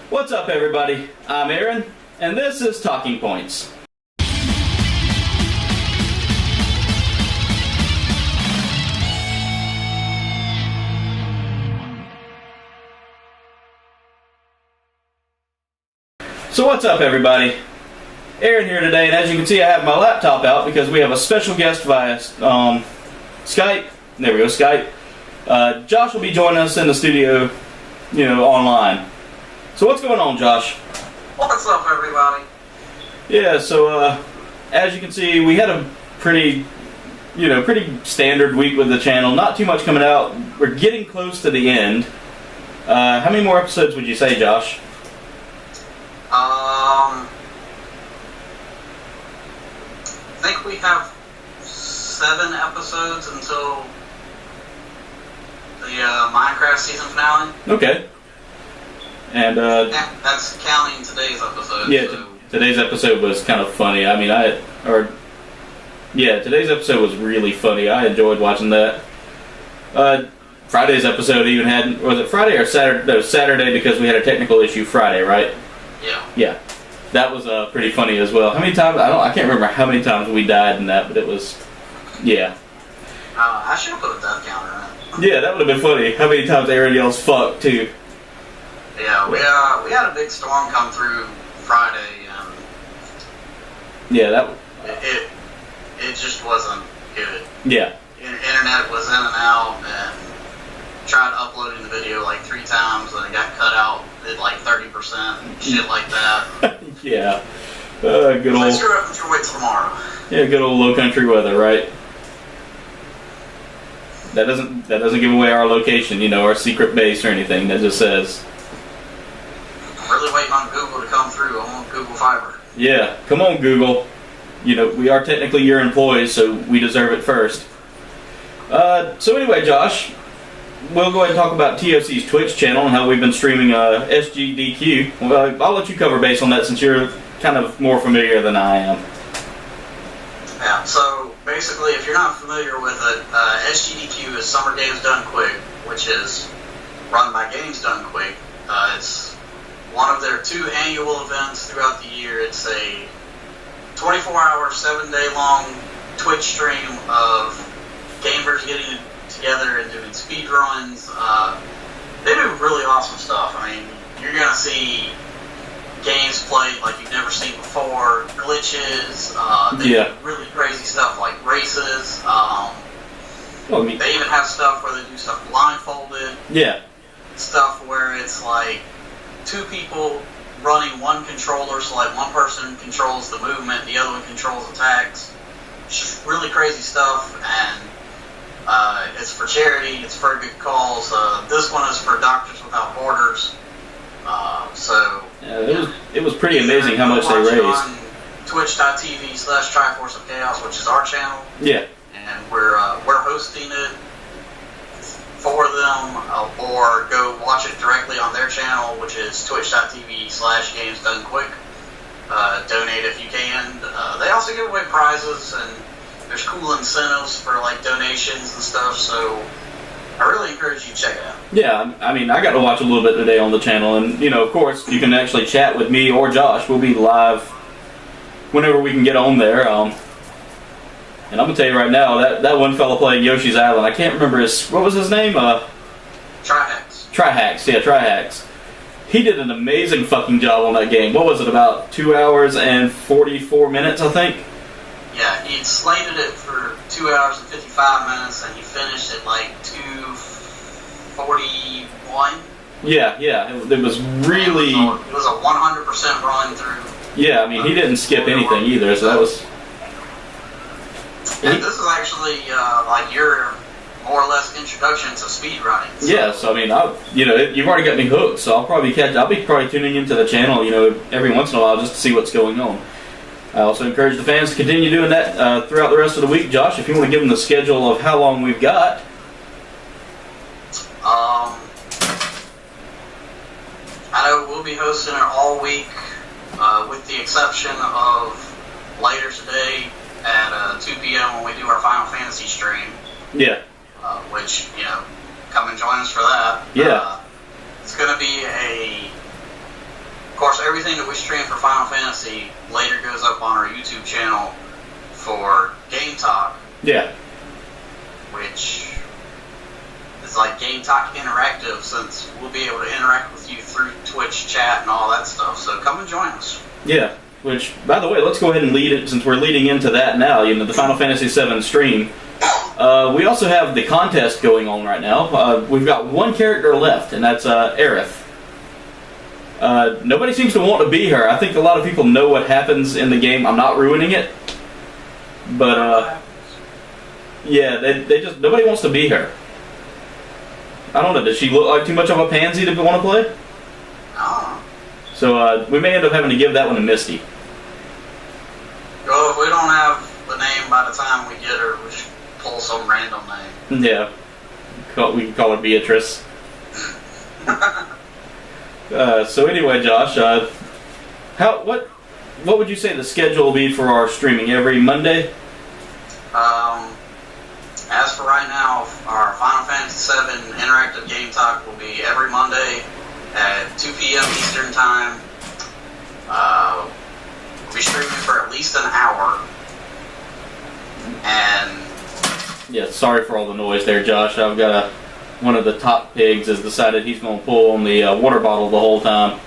What's up, everybody? I'm Aaron, and this is Talking Points. So what's up, everybody? Aaron here today, and as you can see, I have my laptop out because we have a special guest via Skype. There we go, Skype. Josh will be joining us in the studio, online. So what's going on, Josh? What's up, everybody? Yeah, so as you can see, we had a pretty standard week with the channel. Not too much coming out. We're getting close to the end. How many more episodes would you say, Josh? I think we have 7 episodes until the Minecraft season finale. Okay. And that's counting today's episode. Yeah, so. Today's episode was kind of funny. I mean, today's episode was really funny. I enjoyed watching that. Friday's episode even had, was it Friday or Saturday? No, Saturday, because we had a technical issue Friday, right? Yeah. Yeah. That was pretty funny as well. How many times? I can't remember how many times we died in that, but it was, yeah. I should have put a death counter in it. Yeah, that would have been funny. How many times Aaron yells "fuck" too? Yeah, we had a big storm come through Friday, and yeah, it just wasn't good. Yeah. Internet was in and out, and tried uploading the video like 3 times, and it got cut out at like 30% and shit like that. Yeah. Good old. Let's screw up and wait till tomorrow. Yeah, good old low country weather, right? That doesn't give away our location, our secret base or anything. That just says. I'm really waiting on Google to come through. I want Google Fiber. Yeah, come on, Google. We are technically your employees, so we deserve it first. So anyway, Josh, we'll go ahead and talk about ToCing's Twitch channel and how we've been streaming SGDQ. Well, I'll let you cover base on that since you're kind of more familiar than I am. Yeah, so basically, if you're not familiar with it, SGDQ is Summer Games Done Quick, which is run by Games Done Quick. It's one of their 2 annual events throughout the year. It's a 24-hour, 7-day long Twitch stream of gamers getting together and doing speed runs. They do really awesome stuff. I mean, you're going to see games played like you've never seen before, glitches, they do really crazy stuff like races. They even have stuff where they do stuff blindfolded. Yeah. Stuff where it's like 2 people running one controller, so like one person controls the movement, the other one controls attacks. Just really crazy stuff, and it's for charity, it's for a good cause. This one is for Doctors Without Borders. It was pretty amazing how much they raised. On twitch.tv/Triforce of Chaos, which is our channel. Yeah. And we're hosting it for them, or go watch it directly on their channel, which is twitch.tv/GamesDoneQuick. Donate if you can. They also give away prizes, and there's cool incentives for like donations and stuff, so I really encourage you to check it out. Yeah, I mean, I got to watch a little bit today on the channel, and, of course, you can actually chat with me or Josh. We'll be live whenever we can get on there. And I'm going to tell you right now, that one fella playing Yoshi's Island, I can't remember what was his name? Trihax, yeah, Trihax. He did an amazing fucking job on that game. What was it, about 2 hours and 44 minutes, I think? Yeah, he slated it for 2 hours and 55 minutes, and he finished at like 2:41. Yeah, it was really. It was a 100% run through. Yeah, I mean, he didn't skip anything either, so that was. And this is actually like your more or less introduction to speedrunning. So. Yeah, so I mean, you've already got me hooked, so I'll be probably tuning into the channel, every once in a while just to see what's going on. I also encourage the fans to continue doing that throughout the rest of the week. Josh, if you want to give them the schedule of how long we've got. I know we'll be hosting it all week, with the exception of later today at 2 p.m. when we do our Final Fantasy stream. Yeah. Which, come and join us for that. Yeah. It's going to be a everything that we stream for Final Fantasy later goes up on our YouTube channel for Game Talk. Yeah. Which is like Game Talk Interactive, since we'll be able to interact with you through Twitch chat and all that stuff. So come and join us. Yeah. Which, by the way, let's go ahead and lead it, since we're leading into that now. You know, the Final Fantasy VII stream. We also have the contest going on right now. We've got one character left, and that's Aerith. Nobody seems to want to be her. I think a lot of people know what happens in the game. I'm not ruining it. But, yeah, they just... Nobody wants to be her. I don't know. Does she look like too much of a pansy to want to play? No. So, we may end up having to give that one to Misty. Well, if we don't have the name by the time we get her, we just pull some random name. Yeah. We can call her Beatrice. So anyway, Josh, what would you say the schedule will be for our streaming? Every Monday? As for right now, our Final Fantasy VII Interactive Game Talk will be every Monday at 2 p.m. Eastern Time. We'll be streaming for at least an hour. And... Yeah, sorry for all the noise there, Josh. I've got one of the top pigs has decided he's going to pull on the water bottle the whole time.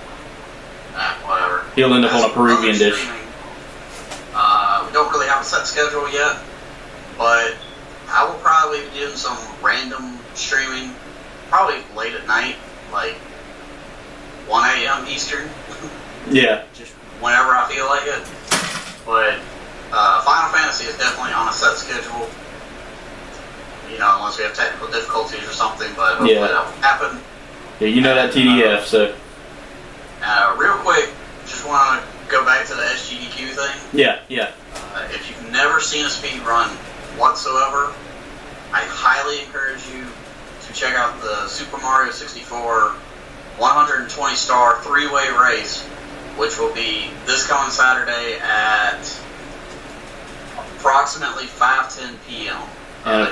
Whatever. He'll end up on a Peruvian dish. We don't really have a set schedule yet, but I will probably be doing some random streaming, probably late at night, like 1 a.m. Eastern. Yeah. Just whenever I feel like it. But Final Fantasy is definitely on a set schedule. You know, unless we have technical difficulties or something, but hopefully that will happen. Yeah, you know that TDF, so. Real quick, just want to go back to the SGDQ thing. Yeah. If you've never seen a speed run whatsoever, I highly encourage you to check out the Super Mario 64 120-star three-way race, which will be this coming Saturday at approximately 5:10 p.m. And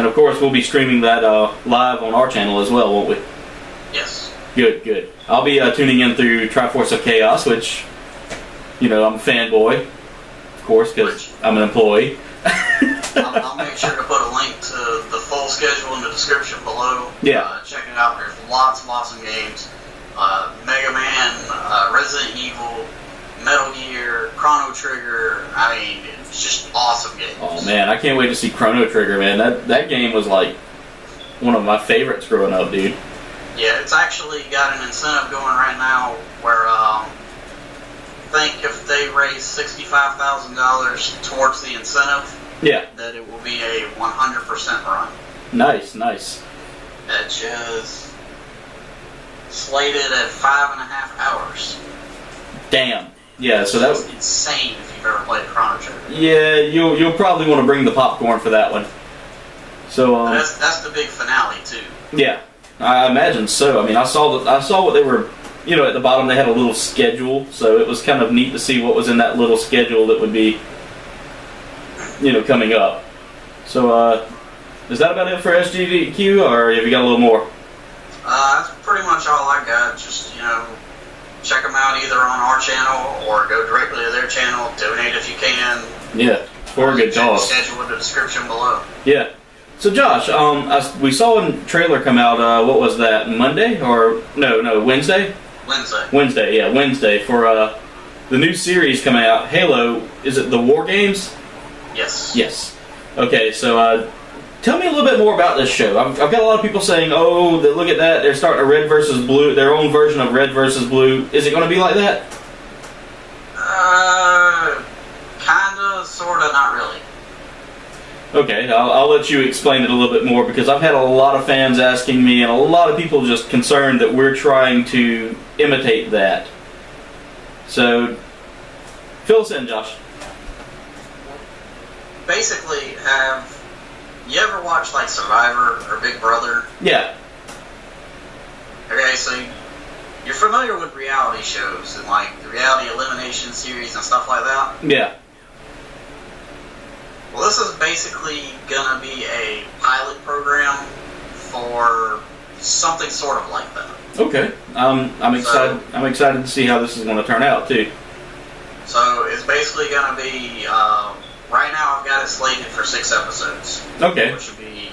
of course, we'll be streaming that live on our channel as well, won't we? Yes. Good. I'll be tuning in through Triforce of Chaos, which, you know, I'm a fanboy, of course, because I'm an employee. I'll make sure to put a link to the full schedule in the description below. Yeah. Check it out. There's lots of awesome games. Mega Man, Resident Evil, Metal Gear, Chrono Trigger. I mean, it's just awesome games. Oh man, I can't wait to see Chrono Trigger, man. That game was like one of my favorites growing up, dude. Yeah, it's actually got an incentive going right now where I think if they raise $65,000 towards the incentive, that it will be a 100% run. Nice. It's just slated at 5.5 hours. Damn. Yeah, so that's insane if you've ever played Chrono Trigger. Yeah, you'll probably want to bring the popcorn for that one. So that's the big finale too. Yeah, I imagine so. I mean, I saw what they were. You know, at the bottom they had a little schedule, so it was kind of neat to see what was in that little schedule that would be, you know, coming up. So, is that about it for SGDQ, or have you got a little more? That's pretty much all I got. Just, you know, check them out either on our channel or go directly to their channel. Donate if you can. Yeah, for a good cause. Schedule in the description below. Yeah. So Josh, we saw a trailer come out. What was that? Monday or no? Wednesday. Wednesday for the new series coming out. Halo. Is it the War Games? Yes. Okay, so tell me a little bit more about this show. I've got a lot of people saying, "Oh, look at that! They're starting a Red versus Blue, their own version of Red versus Blue." Is it going to be like that? Kinda, sorta, not really. Okay, I'll let you explain it a little bit more, because I've had a lot of fans asking me, and a lot of people just concerned that we're trying to imitate that. So, fill us in, Josh. Basically, have you ever watched like Survivor or Big Brother? Yeah. Okay, so you're familiar with reality shows and like the reality elimination series and stuff like that? Yeah. Well, this is basically gonna be a pilot program for something sort of like that. Okay. I'm excited. I'm excited to see how this is going to turn out too. So it's basically going to be. Right now, I've got it slated for 6 episodes. Okay. Which would be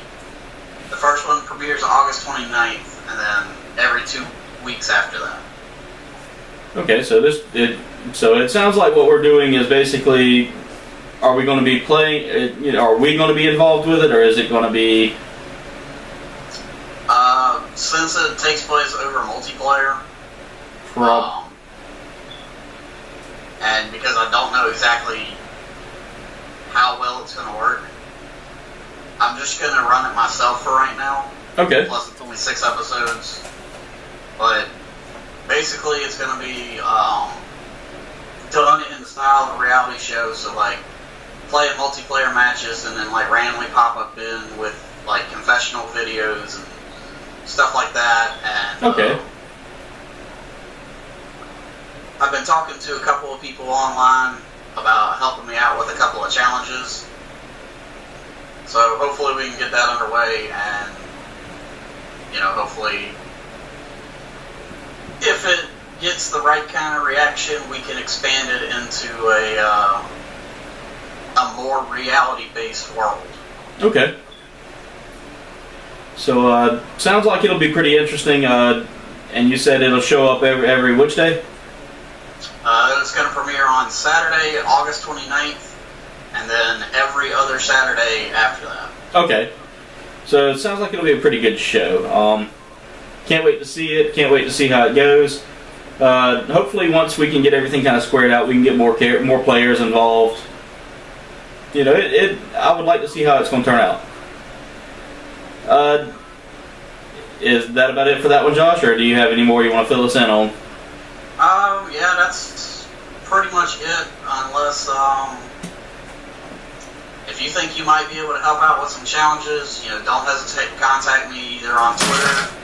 the first one premieres August 29th, and then every 2 weeks after that. Okay, so it sounds like what we're doing is basically, are we going to be playing? Are we going to be involved with it, or is it going to be? Since it takes place over multiplayer, and because I don't know exactly how well it's going to work, I'm just going to run it myself for right now. Okay. Plus, it's only 6 episodes, but basically, it's going to be done in the style of a reality show. So, like, playing multiplayer matches and then, like, randomly pop up in with, like, confessional videos and stuff like that. And okay. I've been talking to a couple of people online about helping me out with a couple of challenges. So, hopefully, we can get that underway and, hopefully, if it gets the right kind of reaction, we can expand it into a more reality-based world. Okay. So, sounds like it'll be pretty interesting. And you said it'll show up every which day? It's going to premiere on Saturday, August 29th, and then every other Saturday after that. Okay. So, it sounds like it'll be a pretty good show. Can't wait to see it. Can't wait to see how it goes. Hopefully, once we can get everything kind of squared out, we can get more players involved. I would like to see how it's going to turn out. Is that about it for that one, Josh, or do you have any more you want to fill us in on? Yeah, that's pretty much it. Unless, if you think you might be able to help out with some challenges, don't hesitate to contact me either on Twitter.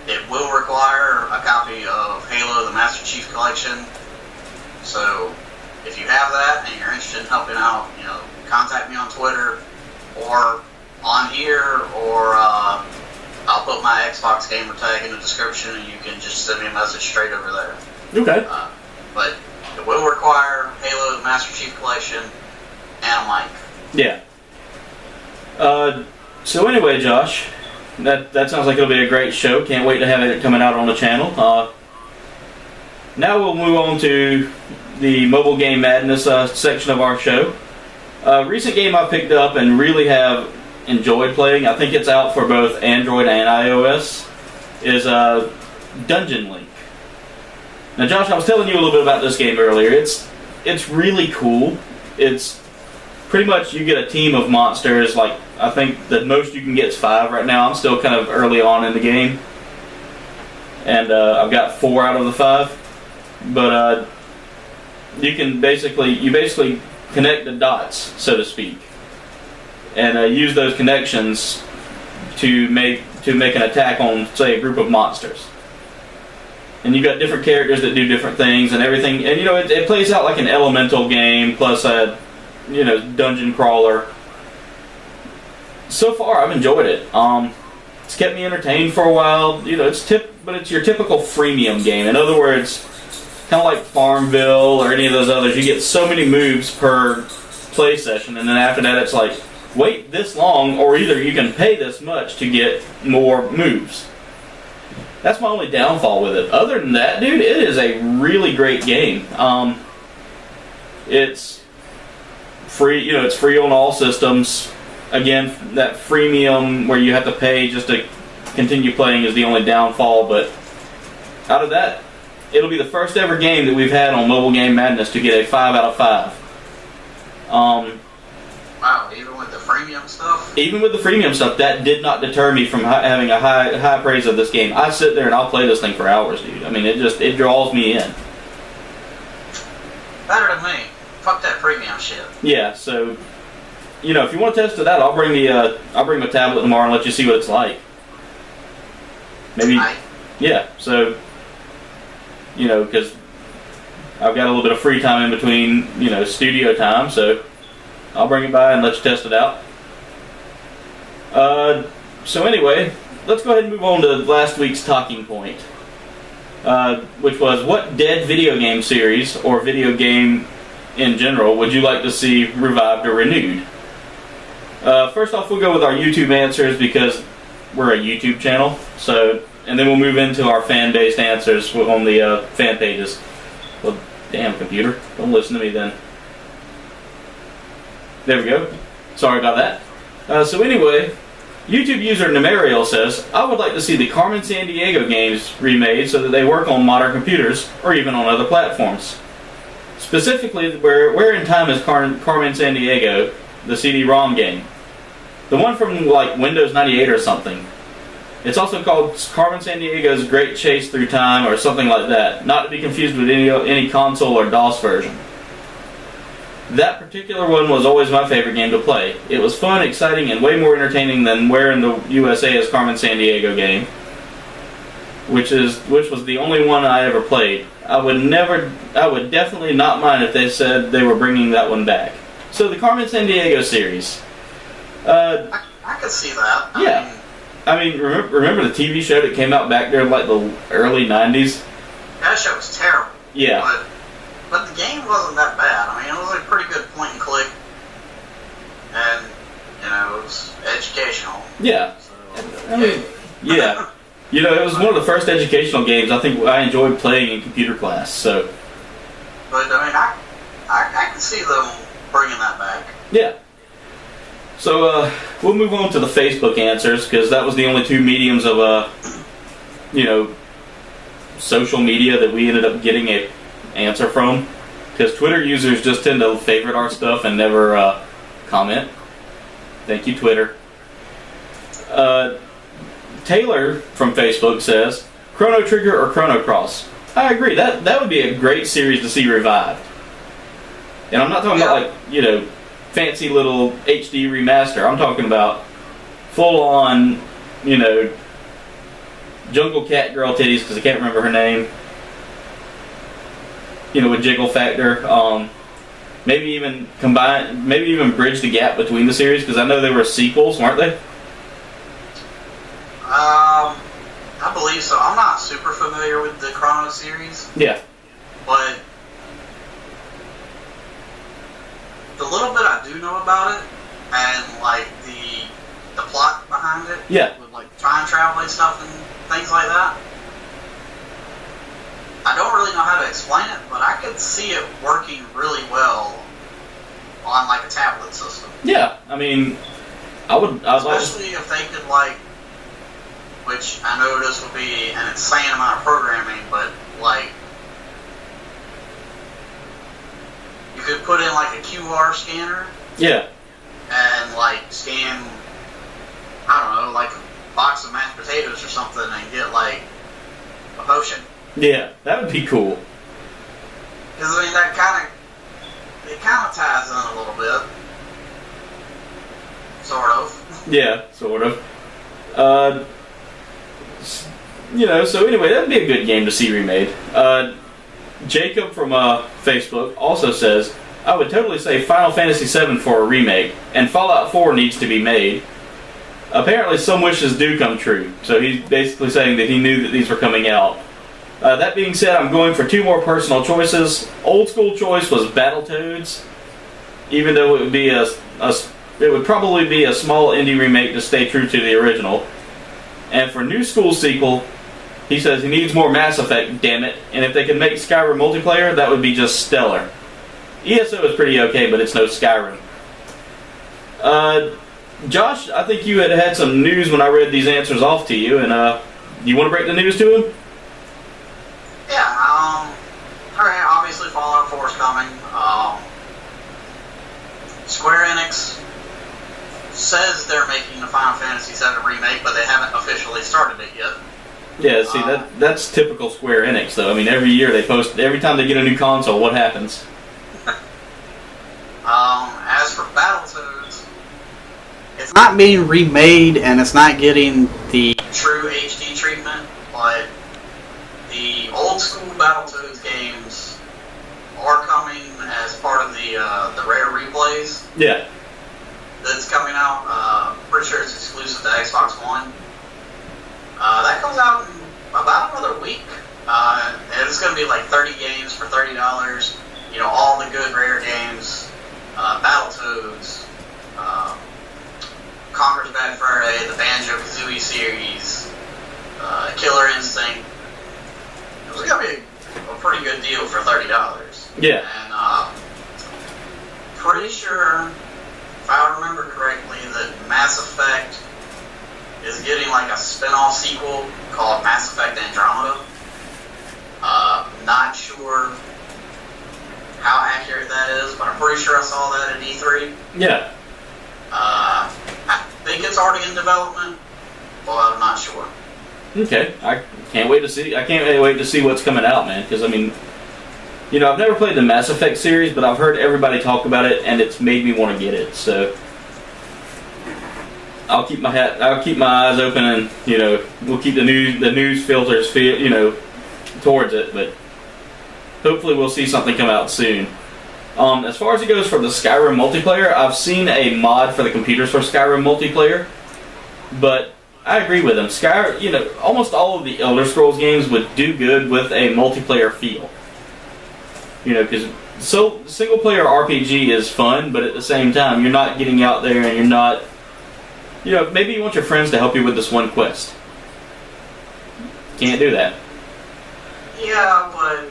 It will require a copy of Halo: The Master Chief Collection. So, if you have that and you're interested in helping out, contact me on Twitter or on here, or I'll put my Xbox gamer tag in the description and you can just send me a message straight over there. Okay. But it will require Halo: The Master Chief Collection and a mic. Yeah. So anyway, Josh, that sounds like it'll be a great show. Can't wait to have it coming out on the channel. Now we'll move on to the Mobile Game Madness section of our show. Recent game I picked up and really have enjoyed playing, I think it's out for both Android and iOS, is Dungeon Link. Now, Josh, I was telling you a little bit about this game earlier. It's really cool. It's pretty much you get a team of monsters. Like, I think the most you can get is 5 right now. I'm still kind of early on in the game, and I've got 4 out of the 5. But you basically connect the dots, so to speak, and use those connections to make an attack on, say, a group of monsters. And you've got different characters that do different things and everything. And it plays out like an elemental game plus a dungeon crawler. So far, I've enjoyed it. It's kept me entertained for a while. But it's your typical freemium game. In other words, kind of like Farmville or any of those others, you get so many moves per play session, and then after that it's like, wait this long, or either you can pay this much to get more moves. That's my only downfall with it. Other than that, dude, it is a really great game. It's free, it's free on all systems. Again, that freemium where you have to pay just to continue playing is the only downfall, but out of that, it'll be the first ever game that we've had on Mobile Game Madness to get a 5 out of 5. Wow, even with the freemium stuff? Even with the freemium stuff, that did not deter me from having a high praise of this game. I sit there and I'll play this thing for hours, dude. I mean, it draws me in. Better than me. Fuck that premium shit. Yeah, so if you want to test it out, I'll bring my tablet tomorrow and let you see what it's like. Maybe. Yeah. So because I've got a little bit of free time in between studio time, so I'll bring it by and let you test it out. So anyway, let's go ahead and move on to last week's talking point, which was, what dead video game series or video game in general would you like to see revived or renewed? First off, we'll go with our YouTube answers because we're a YouTube channel. So, and then we'll move into our fan-based answers on the fan pages. Well, damn, computer, don't listen to me then. There we go. Sorry about that. So anyway, YouTube user Nemariel says, I would like to see the Carmen Sandiego games remade so that they work on modern computers or even on other platforms. Specifically, where in time is Carmen Sandiego, the CD-ROM game? The one from like Windows 98 or something. It's also called Carmen Sandiego's Great Chase Through Time or something like that, not to be confused with any console or DOS version. That particular one was always my favorite game to play. It was fun, exciting, and way more entertaining than Where in the USA is Carmen Sandiego game, which was the only one I ever played. I would definitely not mind if they said they were bringing that one back. So the Carmen Sandiego series. I could see that. Yeah. I mean, remember the TV show that came out back there in like the early 90s? That show was terrible. Yeah. But the game wasn't that bad. I mean, it was a pretty good point and click. And, it was educational. Yeah. So, I mean, yeah. It was one of the first educational games I think I enjoyed playing in computer class, so. But, I mean, I can see them bringing that back. Yeah. So, we'll move on to the Facebook answers, because that was the only two mediums of, social media that we ended up getting a answer from. Because Twitter users just tend to favorite our stuff and never comment. Thank you, Twitter. Taylor from Facebook says, Chrono Trigger or Chrono Cross? I agree. That would be a great series to see revived. And I'm not talking about, fancy little HD remaster. I'm talking about full-on, Jungle Cat Girl titties, because I can't remember her name. With jiggle factor. Maybe even bridge the gap between the series, because I know they were sequels, weren't they? I believe so. I'm not super familiar with the Chrono series. Yeah. But the little bit I do know about it, and the plot behind it, yeah, with time traveling stuff and things like that, I don't really know how to explain it, but I could see it working really well on a tablet system. Yeah, I mean, especially if they could which I know this would be an insane amount of programming, but you could put in a QR scanner. Yeah. And scan, I don't know, a box of mashed potatoes or something and get a potion. Yeah, that would be cool. Because I mean it kind of ties in a little bit. Sort of. Yeah, sort of. So anyway, that'd be a good game to see remade. Jacob from Facebook also says, I would totally say Final Fantasy VII for a remake, and Fallout 4 needs to be made. Apparently some wishes do come true, so he's basically saying that he knew that these were coming out. That being said, I'm going for two more personal choices. Old school choice was Battletoads, even though it would be it would probably be a small indie remake to stay true to the original. And for new school sequel, he says he needs more Mass Effect, damn it, and if they could make Skyrim multiplayer, that would be just stellar. ESO is pretty okay, but it's no Skyrim. Josh, I think you had some news when I read these answers off to you, and you want to break the news to him? Yeah, alright, obviously Fallout 4 is coming. Square Enix says they're making the Final Fantasy VII remake, but they haven't officially started it yet. Yeah, see, that's typical Square Enix, though. I mean, every year they post, every time they get a new console, what happens? As for Battletoads, it's not being remade, and it's not getting the true HD treatment, but the old school Battletoads games are coming as part of the rare replays. Yeah. That's coming out. Pretty sure it's exclusive to Xbox One. That comes out in about another week. And it's going to be like 30 games for $30. You know, all the good rare games, Battletoads, Conker's Bad Fur Day, the Banjo-Kazooie series, Killer Instinct. It was going to be a pretty good deal for $30. Yeah. And pretty sure, if I remember correctly, that Mass Effect is getting like a spin-off sequel called Mass Effect Andromeda. Not sure how accurate that is, but I'm pretty sure I saw that at E3. Yeah. I think it's already in development, but I'm not sure. Okay, I can't wait to see. I can't wait to see what's coming out, man. Because I mean, you know, I've never played the Mass Effect series, but I've heard everybody talk about it, and it's made me want to get it. So I'll keep my eyes open, and you know, we'll keep the news filters, you know, towards it. But hopefully, we'll see something come out soon. As far as it goes for the Skyrim multiplayer, I've seen a mod for the computers for Skyrim multiplayer, but I agree with him. Skyrim, you know, almost all of the Elder Scrolls games would do good with a multiplayer feel. You know, because single player RPG is fun, but at the same time, you're not getting out there and you're not, you know, maybe you want your friends to help you with this one quest. Can't do that. Yeah, but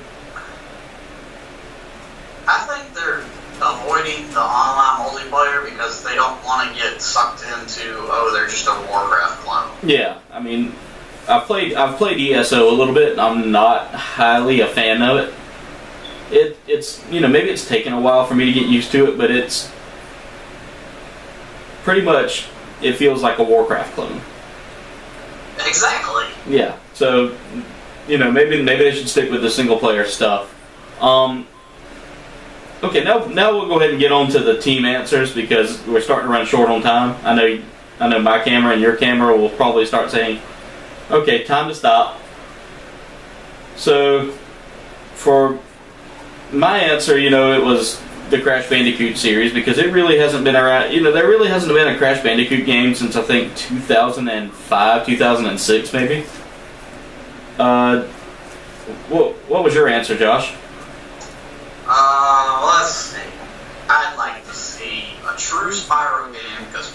I think they're avoiding the online multiplayer because they don't want to get sucked into, oh, they're just a Warcraft clone. Yeah, I mean, I've played ESO a little bit, and I'm not highly a fan of it. It's you know, maybe it's taken a while for me to get used to it, but it's pretty much, it feels like a Warcraft clone. Exactly. Yeah, so you know, maybe they should stick with the single player stuff. Okay, now we'll go ahead and get on to the team answers because we're starting to run short on time. I know my camera and your camera will probably start saying, okay, time to stop. So, for my answer, you know, it was the Crash Bandicoot series because it really hasn't been around, you know, there really hasn't been a Crash Bandicoot game since I think 2005, 2006 maybe. What was your answer, Josh? Let's see. I'd like to see a true Spyro game because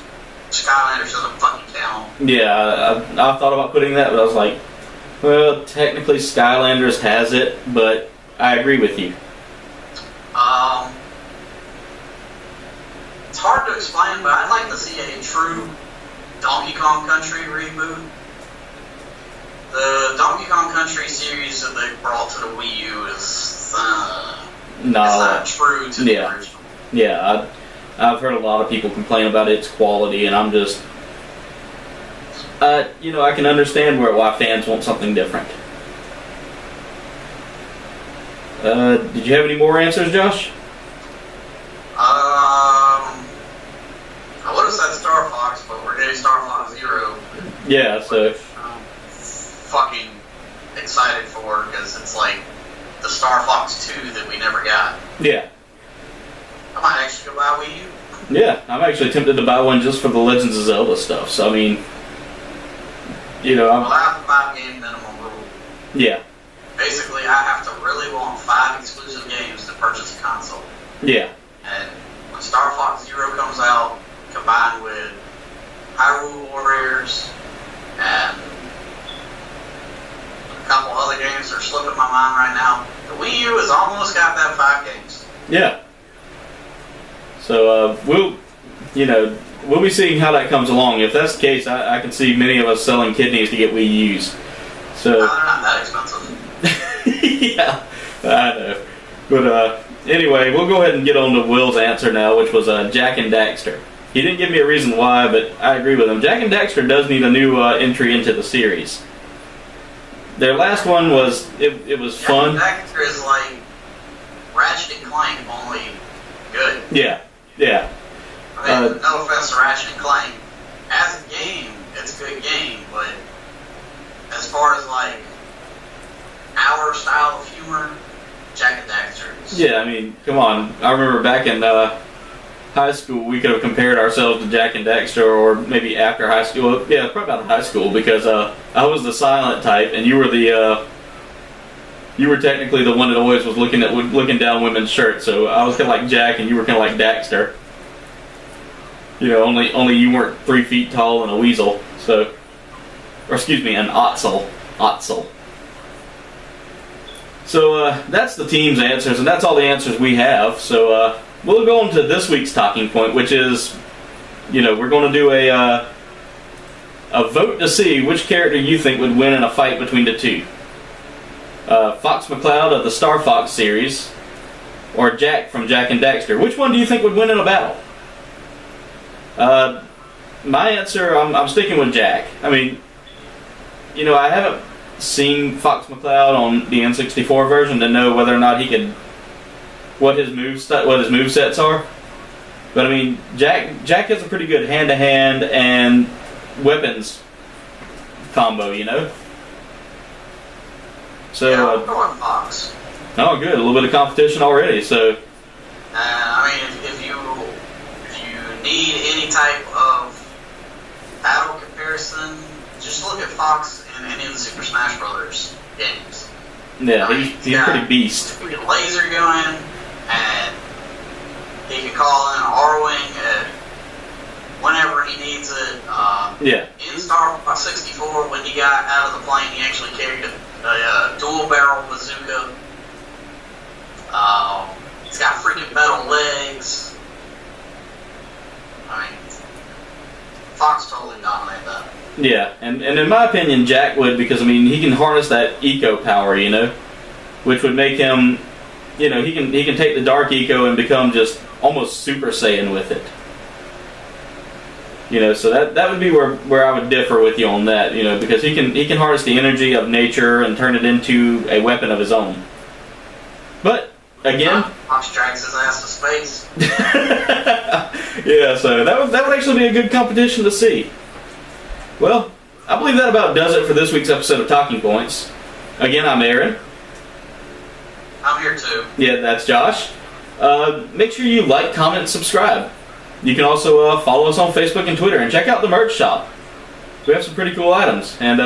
Skylanders doesn't fucking count. Yeah, I thought about putting that, but I was like, well, technically Skylanders has it, but I agree with you. It's hard to explain, but I'd like to see a true Donkey Kong Country reboot. The Donkey Kong Country series that they brought to the Wii U is not true to the original. Yeah, I've heard a lot of people complain about its quality, and I'm just, you know, I can understand why fans want something different. Did you have any more answers, Josh? I would have said Star Fox, but we're getting Star Fox Zero. Yeah, so which I'm fucking excited for because it's like the Star Fox 2 that we never got. Yeah. I might actually go buy Wii U. Yeah, I'm actually tempted to buy one just for the Legends of Zelda stuff. So I mean, you know, well, I have a 5-game minimum rule. Yeah. Basically, I have to really want 5 exclusive games to purchase a console. Yeah. And when Star Fox Zero comes out, combined with Hyrule Warriors and a couple other games that are slipping my mind right now, the Wii U has almost got that 5 games. Yeah. So we'll be seeing how that comes along. If that's the case, I can see many of us selling kidneys to get Wii U's. So no, they're not that expensive. Yeah, I know. But anyway, we'll go ahead and get on to Will's answer now, which was Jack and Daxter. He didn't give me a reason why, but I agree with him. Jack and Daxter does need a new entry into the series. Their last one was it was fun. Jack and Daxter is like Ratchet and Clank, only good. Yeah. I mean, no offense to Ratchet and Clank. As a game, it's a good game, but as far as like our style of humor, Jack and Daxter is... Yeah, I mean, come on. I remember back in high school, we could have compared ourselves to Jack and Dexter, or maybe after high school. Yeah, probably about high school, because I was the silent type, and you were the you were technically the one that always was looking down women's shirts. So I was kind of like Jack, and you were kind of like Dexter. You know, only you weren't 3 feet tall and a weasel. So, or excuse me, an ottsel. So that's the team's answers, and that's all the answers we have. So we'll go on to this week's talking point, which is, you know, we're going to do a vote to see which character you think would win in a fight between the two. Fox McCloud of the Star Fox series, or Jack from Jack and Dexter. Which one do you think would win in a battle? My answer, I'm sticking with Jack. I mean, you know, I haven't seen Fox McCloud on the N64 version to know whether or not he could, what his movesets are. But I mean, Jack has a pretty good hand-to-hand and weapons combo, you know. So, yeah, I'm going Fox. Oh, good. A little bit of competition already. So, I mean, if you need any type of battle comparison, just look at Fox in any of the Super Smash Brothers games. Yeah, he's a pretty beast. He can laser going, and he can call in an R-Wing at whenever he needs it. Yeah. In Star Fox 64, when he got out of the plane, he actually carried a dual-barrel bazooka. He's got freaking metal legs. I mean, Fox totally dominated that. Yeah, and in my opinion, Jack would, because I mean he can harness that eco power, you know, which would make him, you know, he can take the dark eco and become just almost Super Saiyan with it. You know, so that would be where I would differ with you on that, you know, because he can harness the energy of nature and turn it into a weapon of his own. But again, Fox drags his ass to space. Yeah, so that would actually be a good competition to see. Well, I believe that about does it for this week's episode of Talking Points. Again, I'm Aaron. I'm here too. Yeah, that's Josh. Make sure you like, comment, and subscribe. You can also follow us on Facebook and Twitter, and check out the merch shop. We have some pretty cool items. And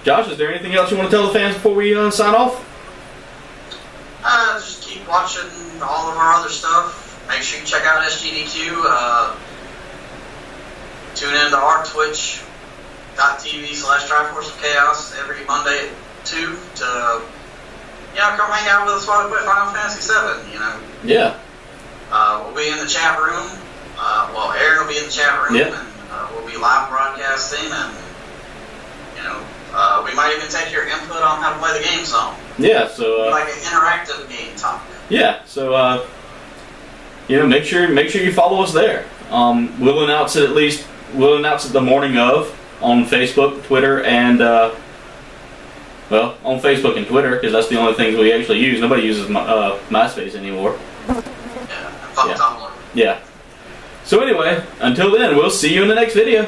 Josh, is there anything else you want to tell the fans before we sign off? Just keep watching all of our other stuff. Make sure you check out SGDQ. Tune into our Twitch.tv/Triforce of Chaos every Monday at 2 to, you know, come hang out with us while we play Final Fantasy VII, you know. Yeah. We'll be in the chat room. Well, Aaron will be in the chat room, and we'll be live broadcasting, and, you know, we might even take your input on how to play the game some. Yeah, so like an interactive game talk. Yeah, so you know, make sure you follow us there. We'll announce it the morning of on Facebook, Twitter, and well, on Facebook and Twitter, because that's the only things we actually use. Nobody uses MySpace anymore. Yeah, and fuck Tumblr. Yeah. So anyway, until then, we'll see you in the next video.